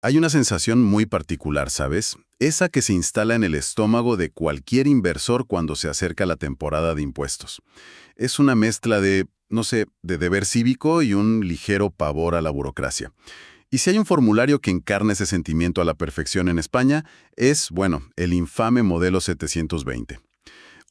Hay una sensación muy particular, ¿sabes? Esa que se instala en el estómago de cualquier inversor cuando se acerca la temporada de impuestos. Es una mezcla de, no sé, de deber cívico y un ligero pavor a la burocracia. Y si hay un formulario que encarna ese sentimiento a la perfección en España, es, bueno, el infame modelo 720.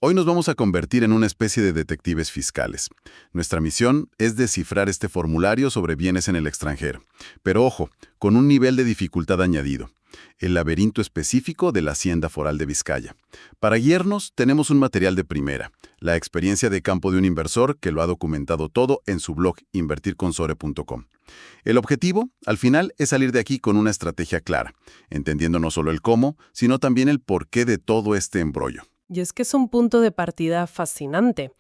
Hoy nos vamos a convertir en una especie de detectives fiscales. Nuestra misión es descifrar este formulario sobre bienes en el extranjero. Pero ojo, con un nivel de dificultad añadido. El laberinto específico de la Hacienda Foral de Vizcaya. Para guiarnos, tenemos un material de primera, la experiencia de campo de un inversor que lo ha documentado todo en su blog invertirconsore.com. El objetivo, al final, es salir de aquí con una estrategia clara, entendiendo no solo el cómo, sino también el porqué de todo este embrollo. Y es que es un punto de partida fascinante,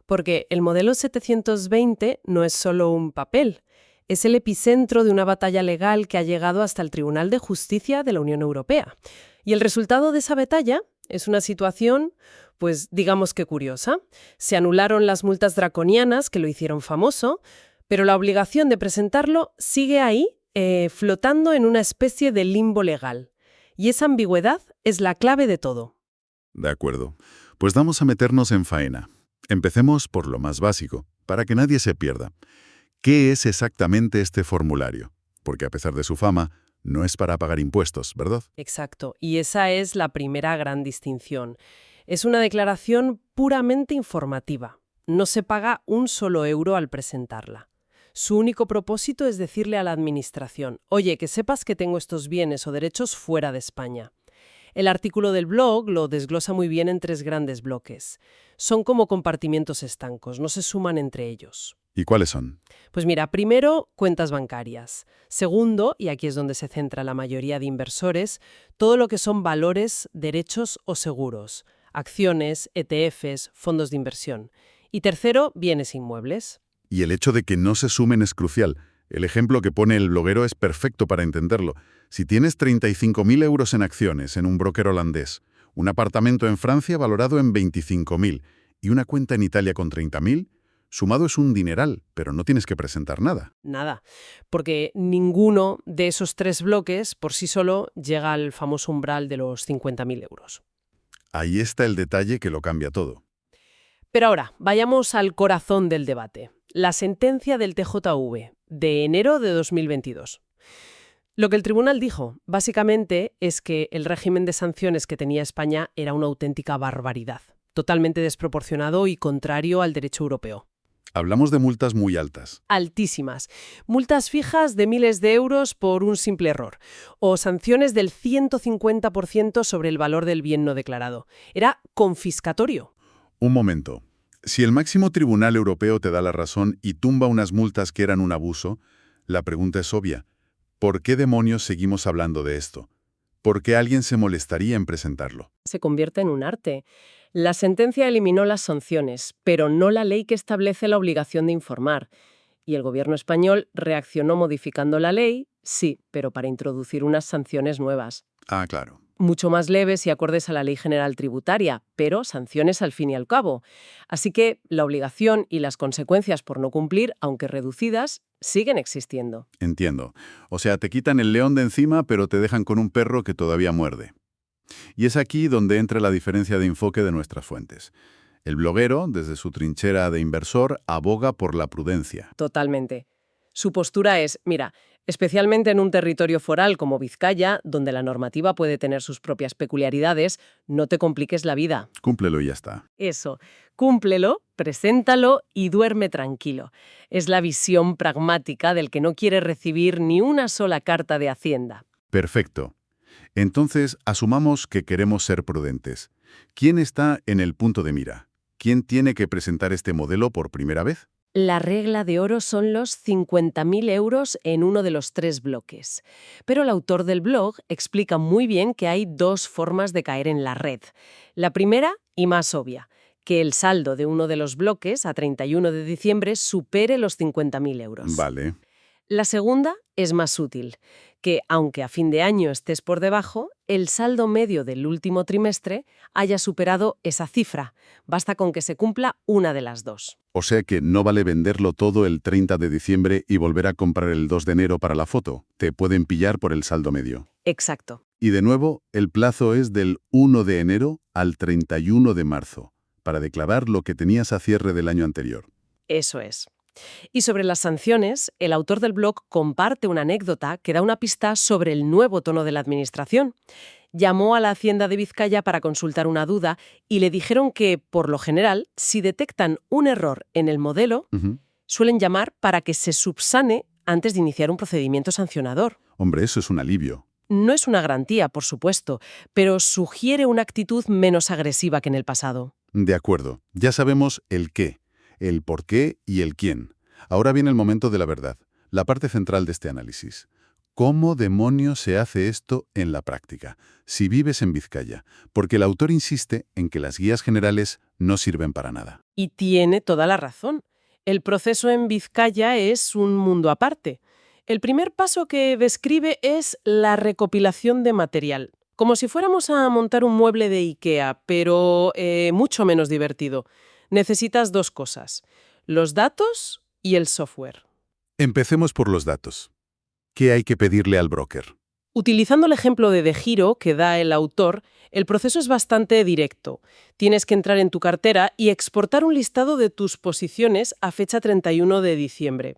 porque el modelo 720 no es solo un papel, es el epicentro de una batalla legal que ha llegado hasta el Tribunal de Justicia de la Unión Europea. Y el resultado de esa batalla es una situación, pues digamos que curiosa. Se anularon las multas draconianas que lo hicieron famoso, pero la obligación de presentarlo sigue ahí, flotando en una especie de limbo legal. Y esa ambigüedad es la clave de todo. De acuerdo. Pues vamos a meternos en faena. Empecemos por lo más básico, para que nadie se pierda. ¿Qué es exactamente este formulario? Porque a pesar de su fama, no es para pagar impuestos, ¿verdad? Exacto, y esa es la primera gran distinción. Es una declaración puramente informativa. No se paga un solo euro al presentarla. Su único propósito es decirle a la Administración, oye, que sepas que tengo estos bienes o derechos fuera de España. El artículo del blog lo desglosa muy bien en 3 grandes bloques. Son como compartimientos estancos, no se suman entre ellos. ¿Y cuáles son? Pues mira, primero, cuentas bancarias. Segundo, y aquí es donde se centra la mayoría de inversores, todo lo que son valores, derechos o seguros, acciones, ETFs, fondos de inversión. Y tercero, bienes inmuebles. Y el hecho de que no se sumen es crucial. El ejemplo que pone el bloguero es perfecto para entenderlo. Si tienes 35.000 euros en acciones en un broker holandés, un apartamento en Francia valorado en 25.000 y una cuenta en Italia con 30.000, sumado es un dineral, pero no tienes que presentar nada. Nada, porque ninguno de esos 3 bloques por sí solo llega al famoso umbral de los 50.000 euros. Ahí está el detalle que lo cambia todo. Pero ahora, vayamos al corazón del debate. La sentencia del TJV, de enero de 2022. Lo que el tribunal dijo, básicamente, es que el régimen de sanciones que tenía España era una auténtica barbaridad, totalmente desproporcionado y contrario al derecho europeo. Hablamos de multas muy altas. Altísimas. Multas fijas de miles de euros por un simple error. O sanciones del 150% sobre el valor del bien no declarado. Era confiscatorio. Un momento. Si el máximo tribunal europeo te da la razón y tumba unas multas que eran un abuso, la pregunta es obvia. ¿Por qué demonios seguimos hablando de esto? ¿Por qué alguien se molestaría en presentarlo? Se convierte en un arte. La sentencia eliminó las sanciones, pero no la ley que establece la obligación de informar. Y el gobierno español reaccionó modificando la ley, sí, pero para introducir unas sanciones nuevas. Ah, claro. Mucho más leves y acordes a la Ley General Tributaria, pero sanciones al fin y al cabo. Así que la obligación y las consecuencias por no cumplir, aunque reducidas, siguen existiendo. Entiendo. O sea, te quitan el león de encima, pero te dejan con un perro que todavía muerde. Y es aquí donde entra la diferencia de enfoque de nuestras fuentes. El bloguero, desde su trinchera de inversor, aboga por la prudencia. Totalmente. Su postura es, mira, especialmente en un territorio foral como Vizcaya, donde la normativa puede tener sus propias peculiaridades, no te compliques la vida. Cúmplelo y ya está. Eso, cúmplelo, preséntalo y duerme tranquilo. Es la visión pragmática del que no quiere recibir ni una sola carta de Hacienda. Perfecto. Entonces, asumamos que queremos ser prudentes. ¿Quién está en el punto de mira? ¿Quién tiene que presentar este modelo por primera vez? La regla de oro son los 50.000 euros en uno de los 3 bloques. Pero el autor del blog explica muy bien que hay 2 formas de caer en la red. La primera, y más obvia, que el saldo de uno de los bloques a 31 de diciembre supere los 50.000 euros. Vale. La segunda es más útil, que aunque a fin de año estés por debajo, el saldo medio del último trimestre haya superado esa cifra. Basta con que se cumpla una de las dos. O sea que no vale venderlo todo el 30 de diciembre y volver a comprar el 2 de enero para la foto. Te pueden pillar por el saldo medio. Exacto. Y de nuevo, el plazo es del 1 de enero al 31 de marzo, para declarar lo que tenías a cierre del año anterior. Eso es. Y sobre las sanciones, el autor del blog comparte una anécdota que da una pista sobre el nuevo tono de la administración. Llamó a la Hacienda de Vizcaya para consultar una duda y le dijeron que, por lo general, si detectan un error en el modelo, suelen llamar para que se subsane antes de iniciar un procedimiento sancionador. Hombre, eso es un alivio. No es una garantía, por supuesto, pero sugiere una actitud menos agresiva que en el pasado. De acuerdo, ya sabemos el qué, el por qué y el quién. Ahora viene el momento de la verdad, la parte central de este análisis. ¿Cómo demonios se hace esto en la práctica, si vives en Vizcaya? Porque el autor insiste en que las guías generales no sirven para nada. Y tiene toda la razón. El proceso en Vizcaya es un mundo aparte. El primer paso que describe es la recopilación de material, como si fuéramos a montar un mueble de IKEA, pero mucho menos divertido. Necesitas dos cosas, los datos y el software. Empecemos por los datos. ¿Qué hay que pedirle al broker? Utilizando el ejemplo de DeGiro que da el autor, el proceso es bastante directo. Tienes que entrar en tu cartera y exportar un listado de tus posiciones a fecha 31 de diciembre.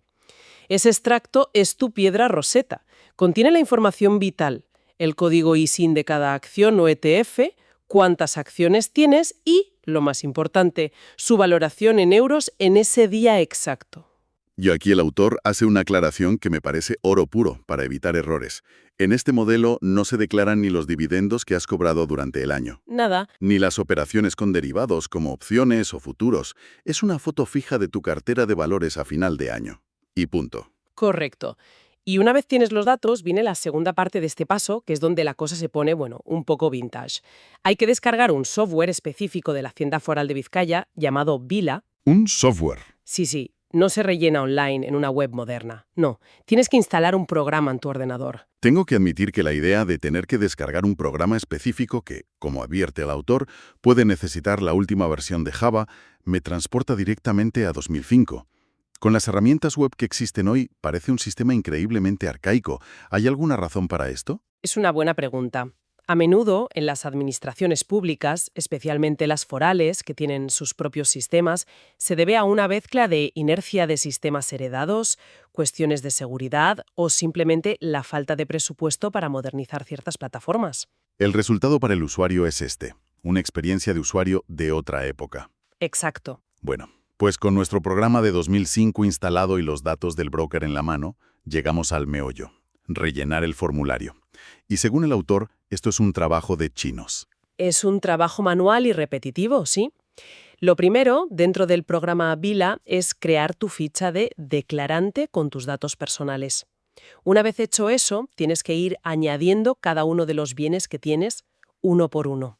Ese extracto es tu piedra roseta. Contiene la información vital, el código ISIN de cada acción o ETF, cuántas acciones tienes y, lo más importante, su valoración en euros en ese día exacto. Y aquí el autor hace una aclaración que me parece oro puro para evitar errores. En este modelo no se declaran ni los dividendos que has cobrado durante el año, Nada. ni las operaciones con derivados como opciones o futuros. Es una foto fija de tu cartera de valores a final de año. Y punto. Correcto. Y una vez tienes los datos, viene la segunda parte de este paso, que es donde la cosa se pone, un poco vintage. Hay que descargar un software específico de la Hacienda Foral de Vizcaya llamado Vila. Un software. Sí, no se rellena online en una web moderna. No, tienes que instalar un programa en tu ordenador. Tengo que admitir que la idea de tener que descargar un programa específico que, como advierte el autor, puede necesitar la última versión de Java, me transporta directamente a 2005. Con las herramientas web que existen hoy, parece un sistema increíblemente arcaico. ¿Hay alguna razón para esto? Es una buena pregunta. A menudo, en las administraciones públicas, especialmente las forales, que tienen sus propios sistemas, se debe a una mezcla de inercia de sistemas heredados, cuestiones de seguridad o simplemente la falta de presupuesto para modernizar ciertas plataformas. El resultado para el usuario es este, una experiencia de usuario de otra época. Exacto. Bueno, pues con nuestro programa de 2005 instalado y los datos del broker en la mano, llegamos al meollo, rellenar el formulario. Y según el autor, esto es un trabajo de chinos. Es un trabajo manual y repetitivo, sí. Lo primero, dentro del programa Vila, es crear tu ficha de declarante con tus datos personales. Una vez hecho eso, tienes que ir añadiendo cada uno de los bienes que tienes uno por uno.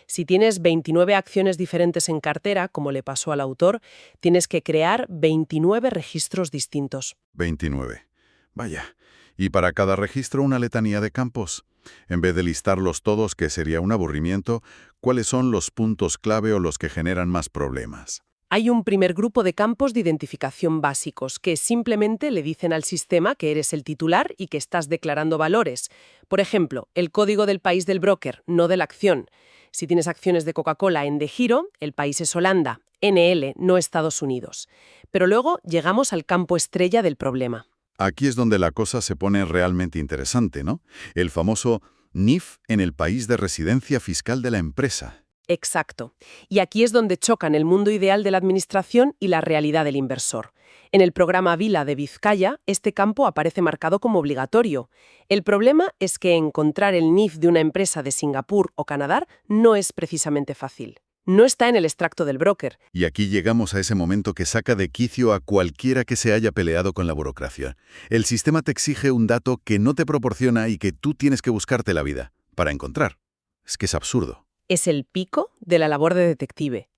Si tienes 29 acciones diferentes en cartera, como le pasó al autor, tienes que crear 29 registros distintos. 29. Vaya. Y para cada registro una letanía de campos. En vez de listarlos todos, que sería un aburrimiento, ¿cuáles son los puntos clave o los que generan más problemas? Hay un primer grupo de campos de identificación básicos que simplemente le dicen al sistema que eres el titular y que estás declarando valores. Por ejemplo, el código del país del broker, no de la acción. Si tienes acciones de Coca-Cola en DeGiro, el país es Holanda, NL, no Estados Unidos. Pero luego llegamos al campo estrella del problema. Aquí es donde la cosa se pone realmente interesante, ¿no? El famoso NIF en el país de residencia fiscal de la empresa. Exacto. Y aquí es donde chocan el mundo ideal de la administración y la realidad del inversor. En el programa Vila de Vizcaya, este campo aparece marcado como obligatorio. El problema es que encontrar el NIF de una empresa de Singapur o Canadá no es precisamente fácil. No está en el extracto del broker. Y aquí llegamos a ese momento que saca de quicio a cualquiera que se haya peleado con la burocracia. El sistema te exige un dato que no te proporciona y que tú tienes que buscarte la vida para encontrar. Es que es absurdo. Es el pico de la labor de detective.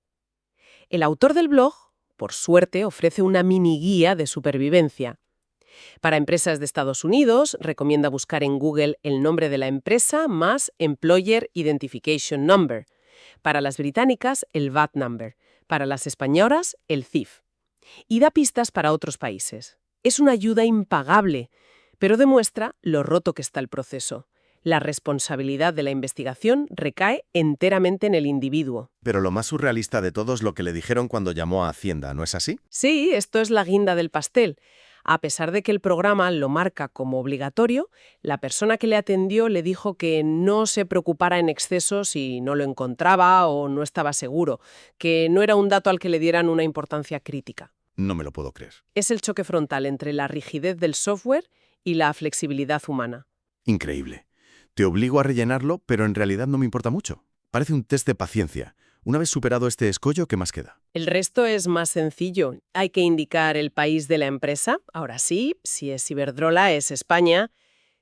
El autor del blog, por suerte, ofrece una mini guía de supervivencia. Para empresas de Estados Unidos, recomienda buscar en Google el nombre de la empresa más Employer Identification Number. Para las británicas, el VAT Number. Para las españolas, el CIF. Y da pistas para otros países. Es una ayuda impagable, pero demuestra lo roto que está el proceso. La responsabilidad de la investigación recae enteramente en el individuo. Pero lo más surrealista de todo es lo que le dijeron cuando llamó a Hacienda, ¿no es así? Sí, esto es la guinda del pastel. A pesar de que el programa lo marca como obligatorio, la persona que le atendió le dijo que no se preocupara en exceso si no lo encontraba o no estaba seguro, que no era un dato al que le dieran una importancia crítica. No me lo puedo creer. Es el choque frontal entre la rigidez del software y la flexibilidad humana. Increíble. Te obligo a rellenarlo, pero en realidad no me importa mucho. Parece un test de paciencia. Una vez superado este escollo, ¿qué más queda? El resto es más sencillo. Hay que indicar el país de la empresa. Ahora sí, si es Iberdrola, es España.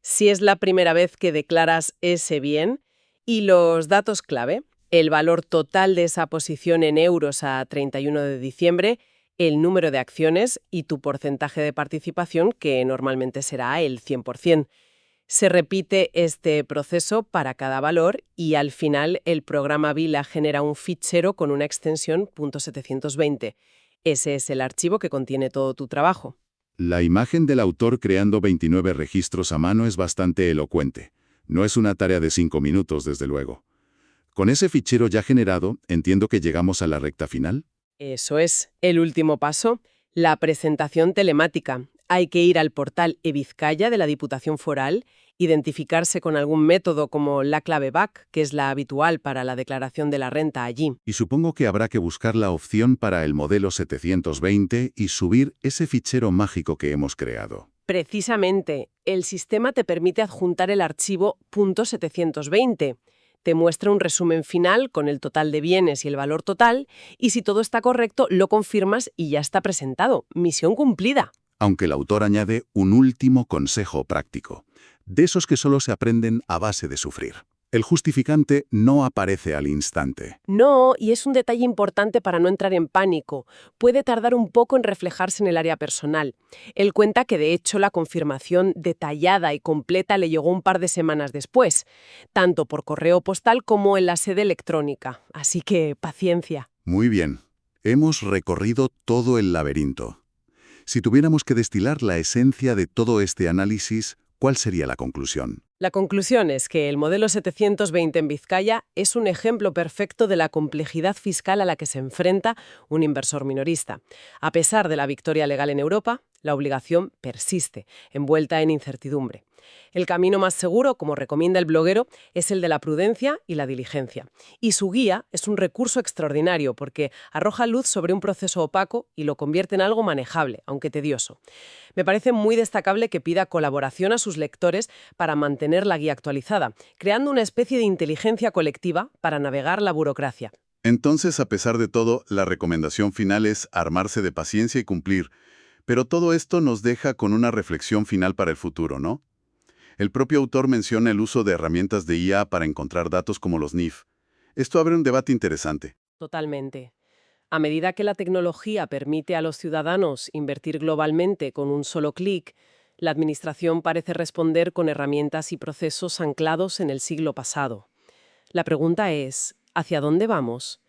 Si es la primera vez que declaras ese bien. Y los datos clave. El valor total de esa posición en euros a 31 de diciembre, el número de acciones y tu porcentaje de participación, que normalmente será el 100%. Se repite este proceso para cada valor y al final el programa Vila genera un fichero con una extensión .720. Ese es el archivo que contiene todo tu trabajo. La imagen del autor creando 29 registros a mano es bastante elocuente. No es una tarea de 5 minutos, desde luego. Con ese fichero ya generado, entiendo que llegamos a la recta final. Eso es, el último paso, la presentación telemática. Hay que ir al portal eVizcaya de la Diputación Foral, identificarse con algún método como la clave BAC, que es la habitual para la declaración de la renta allí. Y supongo que habrá que buscar la opción para el modelo 720 y subir ese fichero mágico que hemos creado. Precisamente, el sistema te permite adjuntar el archivo .720. Te muestra un resumen final con el total de bienes y el valor total, y si todo está correcto, lo confirmas y ya está presentado. Misión cumplida. Aunque el autor añade un último consejo práctico, de esos que solo se aprenden a base de sufrir. El justificante no aparece al instante. No, y es un detalle importante para no entrar en pánico. Puede tardar un poco en reflejarse en el área personal. Él cuenta que de hecho la confirmación detallada y completa le llegó un par de semanas después, tanto por correo postal como en la sede electrónica. Así que paciencia. Muy bien. Hemos recorrido todo el laberinto. Si tuviéramos que destilar la esencia de todo este análisis, ¿cuál sería la conclusión? La conclusión es que el modelo 720 en Vizcaya es un ejemplo perfecto de la complejidad fiscal a la que se enfrenta un inversor minorista. A pesar de la victoria legal en Europa, la obligación persiste, envuelta en incertidumbre. El camino más seguro, como recomienda el bloguero, es el de la prudencia y la diligencia. Y su guía es un recurso extraordinario porque arroja luz sobre un proceso opaco y lo convierte en algo manejable, aunque tedioso. Me parece muy destacable que pida colaboración a sus lectores para mantener la guía actualizada, creando una especie de inteligencia colectiva para navegar la burocracia. Entonces, a pesar de todo, la recomendación final es armarse de paciencia y cumplir. Pero todo esto nos deja con una reflexión final para el futuro, ¿no? El propio autor menciona el uso de herramientas de IA para encontrar datos como los NIF. Esto abre un debate interesante. Totalmente. A medida que la tecnología permite a los ciudadanos invertir globalmente con un solo clic, la administración parece responder con herramientas y procesos anclados en el siglo pasado. La pregunta es, ¿hacia dónde vamos?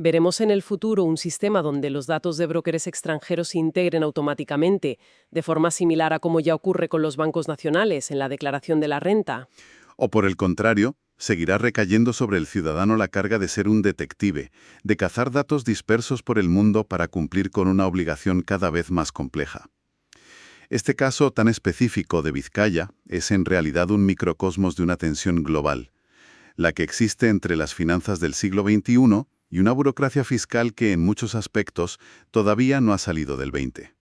¿Veremos en el futuro un sistema donde los datos de brokers extranjeros se integren automáticamente, de forma similar a como ya ocurre con los bancos nacionales en la declaración de la renta? O por el contrario, seguirá recayendo sobre el ciudadano la carga de ser un detective, de cazar datos dispersos por el mundo para cumplir con una obligación cada vez más compleja. Este caso tan específico de Vizcaya es en realidad un microcosmos de una tensión global, la que existe entre las finanzas del siglo XXI y una burocracia fiscal que en muchos aspectos todavía no ha salido del 20.